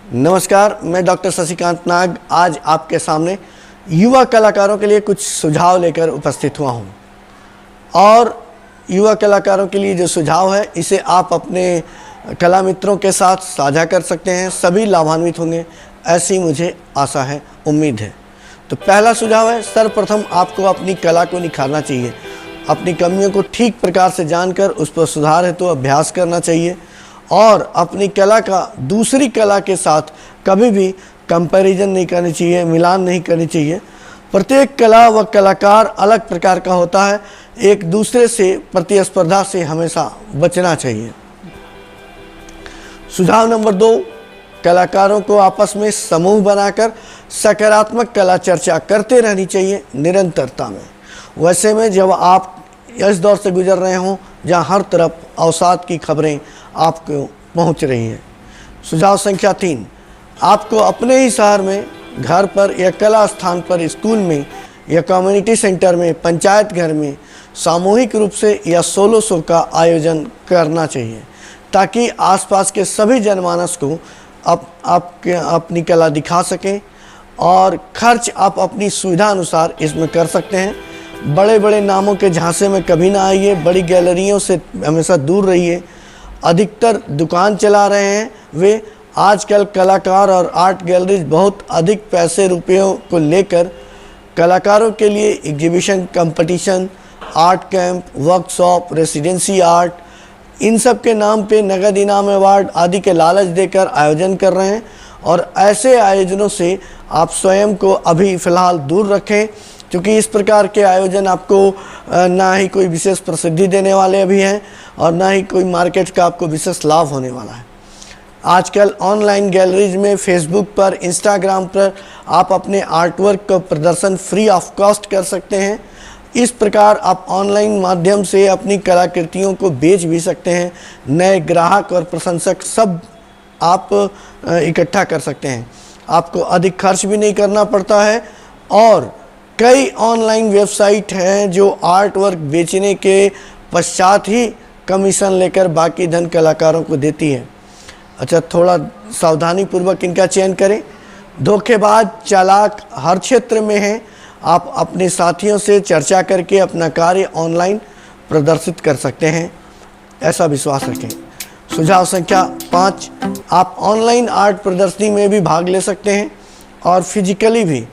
नमस्कार, मैं डॉक्टर शशिकांत नाग आज आपके सामने युवा कलाकारों के लिए कुछ सुझाव लेकर उपस्थित हुआ हूँ। और युवा कलाकारों के लिए जो सुझाव है इसे आप अपने कला मित्रों के साथ साझा कर सकते हैं। सभी लाभान्वित होंगे, ऐसी मुझे आशा है, उम्मीद है। तो पहला सुझाव है, सर्वप्रथम आपको अपनी कला को निखारना चाहिए। अपनी कमियों को ठीक प्रकार से जानकर उस पर सुधार हेतु अभ्यास करना चाहिए और अपनी कला का दूसरी कला के साथ कभी भी कंपैरिजन नहीं करनी चाहिए, मिलान नहीं करनी चाहिए। प्रत्येक कला व कलाकार अलग प्रकार का होता है, एक दूसरे से प्रतिस्पर्धा से हमेशा बचना चाहिए। सुझाव नंबर 2, कलाकारों को आपस में समूह बनाकर सकारात्मक कला चर्चा करते रहनी चाहिए निरंतरता में। वैसे में जब आप इस दौर से गुजर रहे हों जहां हर तरफ अवसाद की खबरें आपको पहुंच रही हैं। सुझाव संख्या 3, आपको अपने ही शहर में, घर पर या कला स्थान पर, स्कूल में या कम्युनिटी सेंटर में, पंचायत घर में सामूहिक रूप से या सोलो शो का आयोजन करना चाहिए ताकि आसपास के सभी जनमानस को अपनी कला दिखा सकें। और खर्च आप अपनी सुविधा अनुसार इसमें कर सकते हैं। बड़े बड़े नामों के झांसे में कभी ना आइए, बड़ी गैलरियों से हमेशा दूर रहिए। अधिकतर दुकान चला रहे हैं वे आजकल कलाकार और आर्ट गैलरीज बहुत अधिक पैसे रुपयों को लेकर कलाकारों के लिए exhibition, competition, art camp, workshop, residency art, इन सब के नाम पे नगद इनाम, अवार्ड आदि के लालच देकर आयोजन कर रहे हैं। और ऐसे आयोजनों से आप स्वयं को अभी फ़िलहाल दूर रखें, क्योंकि इस प्रकार के आयोजन आपको ना ही कोई विशेष प्रसिद्धि देने वाले अभी हैं और ना ही कोई मार्केट का आपको विशेष लाभ होने वाला है। आजकल ऑनलाइन गैलरीज में, फेसबुक पर, इंस्टाग्राम पर आप अपने आर्टवर्क का प्रदर्शन फ्री ऑफ कॉस्ट कर सकते हैं। इस प्रकार आप ऑनलाइन माध्यम से अपनी कलाकृतियों को बेच भी सकते हैं। नए ग्राहक और प्रशंसक सब आप इकट्ठा कर सकते हैं। आपको अधिक खर्च भी नहीं करना पड़ता है और कई ऑनलाइन वेबसाइट हैं जो आर्ट वर्क बेचने के पश्चात ही कमीशन लेकर बाकी धन कलाकारों को देती है। अच्छा, थोड़ा सावधानी पूर्वक इनका चयन करें। धोखेबाज, चालाक हर क्षेत्र में हैं। आप अपने साथियों से चर्चा करके अपना कार्य ऑनलाइन प्रदर्शित कर सकते हैं, ऐसा विश्वास रखें। सुझाव संख्या 5, आप ऑनलाइन आर्ट प्रदर्शनी में भी भाग ले सकते हैं और फिजिकली भी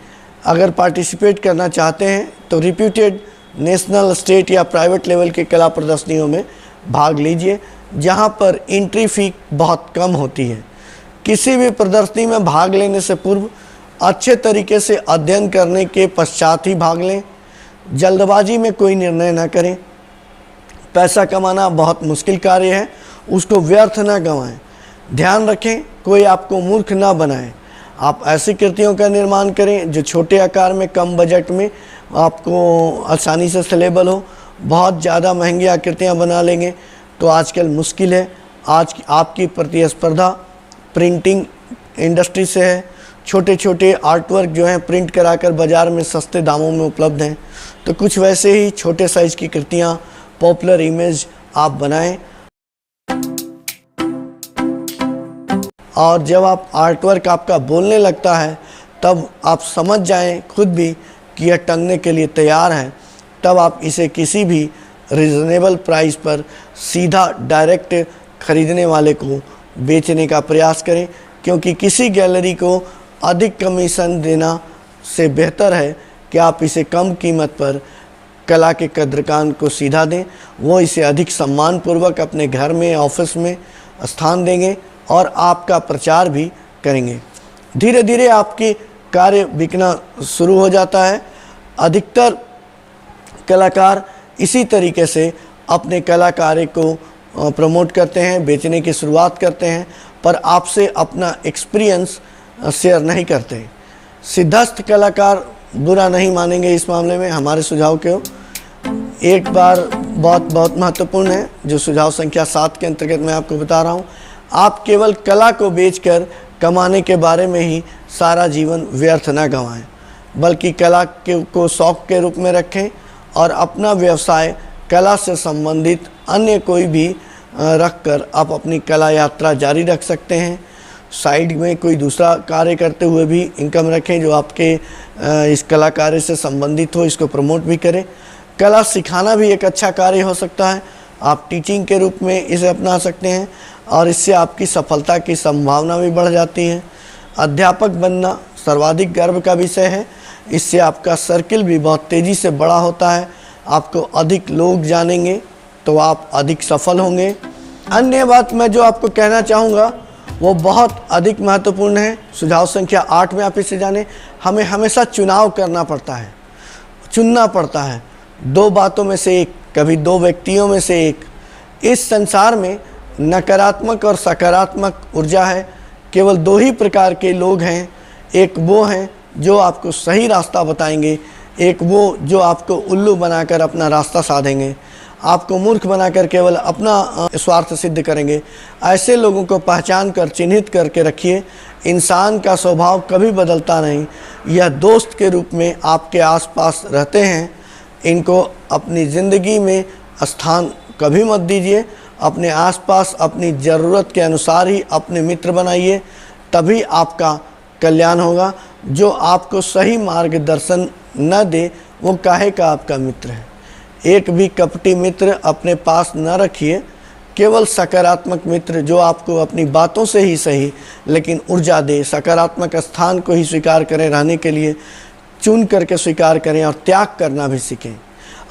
अगर पार्टिसिपेट करना चाहते हैं तो रिप्यूटेड नेशनल, स्टेट या प्राइवेट लेवल के कला प्रदर्शनियों में भाग लीजिए जहां पर एंट्री फ़ी बहुत कम होती है। किसी भी प्रदर्शनी में भाग लेने से पूर्व अच्छे तरीके से अध्ययन करने के पश्चात ही भाग लें। जल्दबाजी में कोई निर्णय न करें। पैसा कमाना बहुत मुश्किल कार्य है, उसको व्यर्थ न गंवाएं। ध्यान रखें, कोई आपको मूर्ख ना बनाए। आप ऐसी कृतियों का निर्माण करें जो छोटे आकार में, कम बजट में आपको आसानी से सेलेबल हो। बहुत ज़्यादा महंगी आकृतियाँ बना लेंगे तो आजकल मुश्किल है। आज आपकी प्रतिस्पर्धा प्रिंटिंग इंडस्ट्री से है। छोटे छोटे आर्टवर्क जो हैं प्रिंट कराकर बाज़ार में सस्ते दामों में उपलब्ध हैं, तो कुछ वैसे ही छोटे साइज़ की कृतियाँ, पॉपुलर इमेज आप बनाएं। और जब आप आर्टवर्क आपका बोलने लगता है तब आप समझ जाएं खुद भी कि यह टंगने के लिए तैयार है। तब आप इसे किसी भी रीज़नेबल प्राइस पर सीधा डायरेक्ट खरीदने वाले को बेचने का प्रयास करें, क्योंकि किसी गैलरी को अधिक कमीशन देना से बेहतर है कि आप इसे कम कीमत पर कला के कद्रकान को सीधा दें। वो इसे अधिक सम्मानपूर्वक अपने घर में, ऑफिस में स्थान देंगे और आपका प्रचार भी करेंगे। धीरे धीरे आपकी कार्य बिकना शुरू हो जाता है। अधिकतर कलाकार इसी तरीके से अपने कला कार्य को प्रमोट करते हैं, बेचने की शुरुआत करते हैं, पर आपसे अपना एक्सपीरियंस शेयर नहीं करते। सिद्धस्थ कलाकार बुरा नहीं मानेंगे इस मामले में हमारे सुझाव को। एक बार बहुत महत्वपूर्ण है जो सुझाव संख्या 7 के अंतर्गत मैं आपको बता रहा हूँ। आप केवल कला को बेचकर कमाने के बारे में ही सारा जीवन व्यर्थ न गंवाएं, बल्कि कला को शौक के रूप में रखें और अपना व्यवसाय कला से संबंधित अन्य कोई भी रखकर आप अपनी कला यात्रा जारी रख सकते हैं। साइड में कोई दूसरा कार्य करते हुए भी इनकम रखें जो आपके इस कला कार्य से संबंधित हो, इसको प्रमोट भी करें। कला सिखाना भी एक अच्छा कार्य हो सकता है, आप टीचिंग के रूप में इसे अपना सकते हैं और इससे आपकी सफलता की संभावना भी बढ़ जाती है। अध्यापक बनना सर्वाधिक गर्व का विषय है, इससे आपका सर्किल भी बहुत तेज़ी से बड़ा होता है, आपको अधिक लोग जानेंगे तो आप अधिक सफल होंगे। अन्य बात मैं जो आपको कहना चाहूँगा वो बहुत अधिक महत्वपूर्ण है। सुझाव संख्या 8 में आप इसे जानें। हमें हमेशा चुनाव करना पड़ता है, चुनना पड़ता है, दो बातों में से एक, कभी दो व्यक्तियों में से एक। इस संसार में नकारात्मक और सकारात्मक ऊर्जा है, केवल दो ही प्रकार के लोग हैं। एक वो हैं जो आपको सही रास्ता बताएंगे, एक वो जो आपको उल्लू बनाकर अपना रास्ता साधेंगे, आपको मूर्ख बनाकर केवल अपना स्वार्थ सिद्ध करेंगे। ऐसे लोगों को पहचान कर चिन्हित करके रखिए। इंसान का स्वभाव कभी बदलता नहीं, यह दोस्त के रूप में आपके आसपास रहते हैं। इनको अपनी ज़िंदगी में स्थान कभी मत दीजिए। अपने आसपास अपनी ज़रूरत के अनुसार ही अपने मित्र बनाइए, तभी आपका कल्याण होगा। जो आपको सही मार्गदर्शन न दे वो काहे का आपका मित्र है। एक भी कपटी मित्र अपने पास न रखिए, केवल सकारात्मक मित्र जो आपको अपनी बातों से ही सही लेकिन ऊर्जा दे। सकारात्मक स्थान को ही स्वीकार करें, रहने के लिए चुन करके स्वीकार करें और त्याग करना भी सीखें।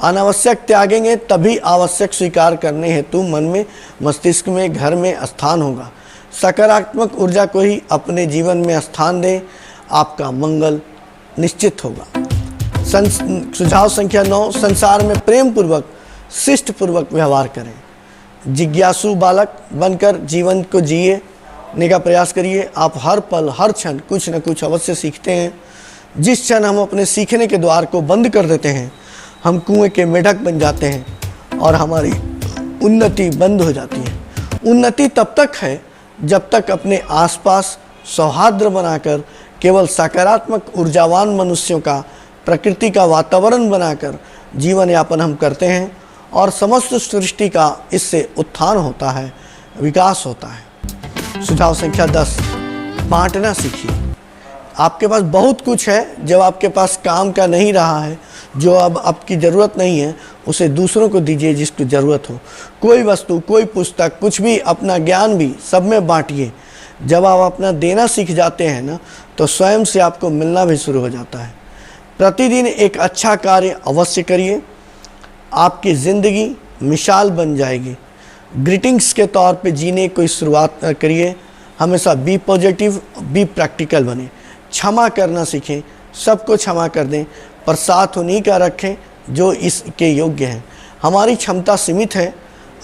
अनावश्यक त्यागेंगे तभी आवश्यक स्वीकार करने हेतु मन में, मस्तिष्क में, घर में स्थान होगा। सकारात्मक ऊर्जा को ही अपने जीवन में स्थान दें, आपका मंगल निश्चित होगा। सुझाव संख्या 9, संसार में प्रेम पूर्वक, शिष्ट पूर्वक व्यवहार करें। जिज्ञासु बालक बनकर जीवन को जीने का प्रयास करिए। आप हर पल हर क्षण कुछ न कुछ अवश्य सीखते हैं। जिस क्षण हम अपने सीखने के द्वार को बंद कर देते हैं, हम कुएं के मेढक बन जाते हैं और हमारी उन्नति बंद हो जाती है। उन्नति तब तक है जब तक अपने आसपास सौहार्द बनाकर, केवल सकारात्मक ऊर्जावान मनुष्यों का, प्रकृति का वातावरण बनाकर जीवन यापन हम करते हैं और समस्त सृष्टि का इससे उत्थान होता है, विकास होता है। सुझाव संख्या 10, बांटना सीखिए। आपके पास बहुत कुछ है, जब आपके पास काम का नहीं रहा है, जो अब आपकी ज़रूरत नहीं है, उसे दूसरों को दीजिए जिसको ज़रूरत हो। कोई वस्तु, कोई पुस्तक, कुछ भी, अपना ज्ञान भी सब में बांटिए। जब आप अपना देना सीख जाते हैं ना, तो स्वयं से आपको मिलना भी शुरू हो जाता है। प्रतिदिन एक अच्छा कार्य अवश्य करिए, आपकी ज़िंदगी मिसाल बन जाएगी। ग्रीटिंग्स के तौर पे जीने की शुरुआत करिए। हमेशा बी पॉजिटिव, बी प्रैक्टिकल बने। क्षमा करना सीखें, सबको क्षमा कर दें, पर साथ उन्हीं का रखें जो इसके योग्य हैं। हमारी क्षमता सीमित है,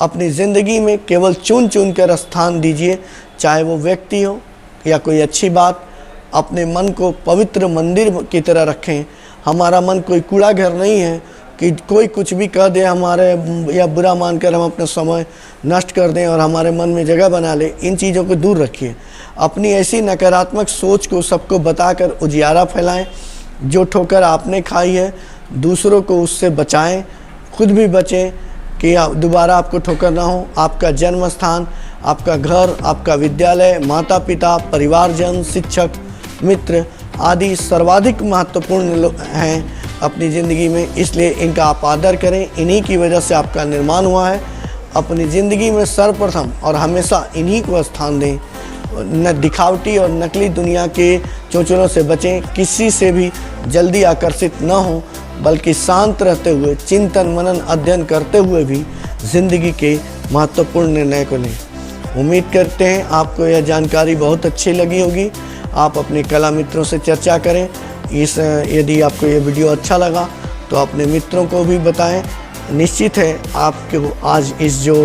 अपनी ज़िंदगी में केवल चुन चुन कर स्थान दीजिए, चाहे वो व्यक्ति हो या कोई अच्छी बात। अपने मन को पवित्र मंदिर की तरह रखें। हमारा मन कोई कूड़ा घर नहीं है कि कोई कुछ भी कह दे हमारे, या बुरा मानकर हम अपना समय नष्ट कर दें और हमारे मन में जगह बना ले। इन चीज़ों को दूर रखिए। अपनी ऐसी नकारात्मक सोच को सबको बताकर उजियारा फैलाएं। जो ठोकर आपने खाई है, दूसरों को उससे बचाएं, खुद भी बचें कि दोबारा आपको ठोकर ना हो। आपका जन्म स्थान, आपका घर, आपका विद्यालय, माता पिता, परिवारजन, शिक्षक, मित्र आदि सर्वाधिक महत्वपूर्ण हैं अपनी ज़िंदगी में, इसलिए इनका आप आदर करें। इन्हीं की वजह से आपका निर्माण हुआ है। अपनी ज़िंदगी में सर्वप्रथम और हमेशा इन्हीं को स्थान दें। न दिखावटी और नकली दुनिया के चोचलों से बचें। किसी से भी जल्दी आकर्षित न हो, बल्कि शांत रहते हुए, चिंतन मनन अध्ययन करते हुए भी ज़िंदगी के महत्वपूर्ण निर्णय को लें। उम्मीद करते हैं आपको यह जानकारी बहुत अच्छी लगी होगी। आप अपने कला मित्रों से चर्चा करें। यदि आपको ये वीडियो अच्छा लगा तो अपने मित्रों को भी बताएं। निश्चित है आपको आज इस जो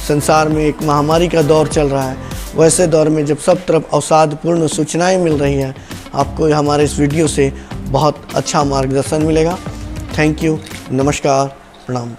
संसार में एक महामारी का दौर चल रहा है, वैसे दौर में जब सब तरफ अवसादपूर्ण सूचनाएं मिल रही हैं, आपको हमारे इस वीडियो से बहुत अच्छा मार्गदर्शन मिलेगा। थैंक यू, नमस्कार, प्रणाम।